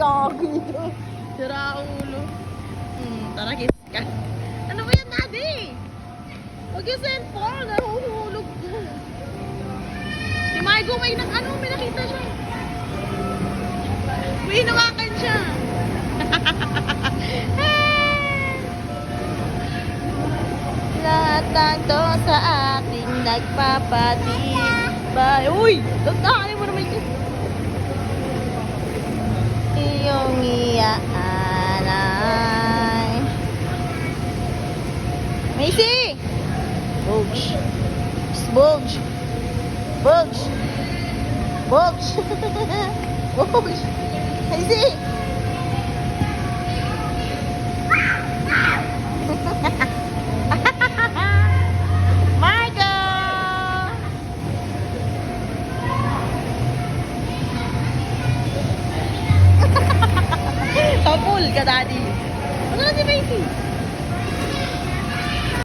Gago ito. Sira ulo. Tara, kiss ka. Ano ba yan, Daddy? Huwag yung cellphone. Nahuhulog ko. Si Margo may nakita siya. May hinawakan siya. Lahat ng to sa ating nagpapatibay. Uy! Tagtahanin mo naman yun. Iyong iyaanay. Macy! Bulge. Bulge. Bulge. Bulge. Bulge. Macy! Tapul ka, Daddy. Ano na si Macy?